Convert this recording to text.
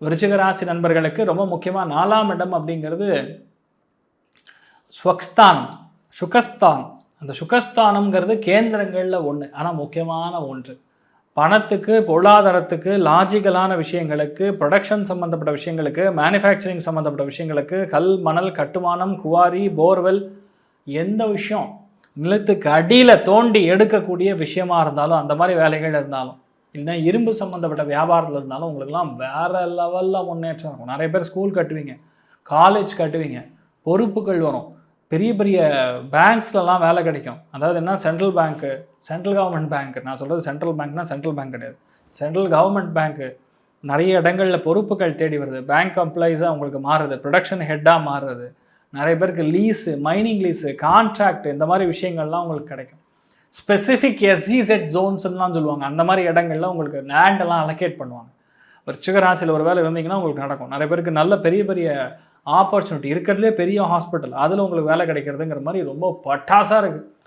விருச்சிக ராசி நண்பர்களுக்கு ரொம்ப முக்கியமாக 4ஆம் இடம் அப்படிங்கிறது ஸ்வக்ஸ்தானம், சுகஸ்தானம். அந்த சுகஸ்தானம்ங்கிறது கேந்திரங்களில் ஒன்று, ஆனால் முக்கியமான ஒன்று. பணத்துக்கு, பொருளாதாரத்துக்கு, லாஜிக்கலான விஷயங்களுக்கு, ப்ரொடக்ஷன் சம்மந்தப்பட்ட விஷயங்களுக்கு, மேனுஃபேக்சரிங் சம்மந்தப்பட்ட விஷயங்களுக்கு, கல், மணல், கட்டுமானம், குவாரி, போர்வெல், எந்த விஷயம் நிலத்துக்கு அடியில் தோண்டி எடுக்கக்கூடிய விஷயமா இருந்தாலும், அந்த மாதிரி வேலைகள் இருந்தாலும், இல்லைன்னா இரும்பு சம்மந்தப்பட்ட வியாபாரத்தில் இருந்தாலும் உங்களுக்குலாம் வேறு லெவலில் முன்னேற்றம் இருக்கும். நிறைய பேர் ஸ்கூல் கட்டுவீங்க, காலேஜ் கட்டுவீங்க, பொறுப்புகள் வரும், பெரிய பெரிய பேங்க்ஸ்லலாம் வேலை கிடைக்கும். அதாவது என்ன, சென்ட்ரல் பேங்க்கு, சென்ட்ரல் கவர்மெண்ட் பேங்க்கு, நான் சொல்கிறது சென்ட்ரல் பேங்க்னா சென்ட்ரல் பேங்க் கிடையாது, சென்ட்ரல் கவர்மெண்ட் பேங்க்கு, நிறைய இடங்களில் பொறுப்புகள் தேடி வருது, பேங்க் எம்ப்ளாயீஸாக உங்களுக்கு மாறுறது, ப்ரொடக்ஷன் ஹெட்டாக மாறுறது, நிறைய பேருக்கு லீஸு, மைனிங் லீஸு, கான்ட்ராக்ட், இந்த மாதிரி விஷயங்கள்லாம் உங்களுக்கு கிடைக்கும். ஸ்பெசிஃபிக் எஸ்இசெட் ஜோன்ஸ்லாம் சொல்லுவாங்க, அந்த மாதிரி இடங்கள்ல உங்களுக்கு லேண்டெல்லாம் அலோகேட் பண்ணுவாங்க. விருச்சிக ராசியில் ஒரு வேலை இருந்தீங்கன்னா உங்களுக்கு நடக்கும். நிறைய பேருக்கு நல்ல பெரிய பெரிய ஆப்பர்ச்சுனிட்டி, இருக்கிறதுலே பெரிய ஹாஸ்பிட்டல், அதில் உங்களுக்கு வேலை கிடைக்கிறதுங்கிற மாதிரி ரொம்ப பட்டாசாக இருக்குது.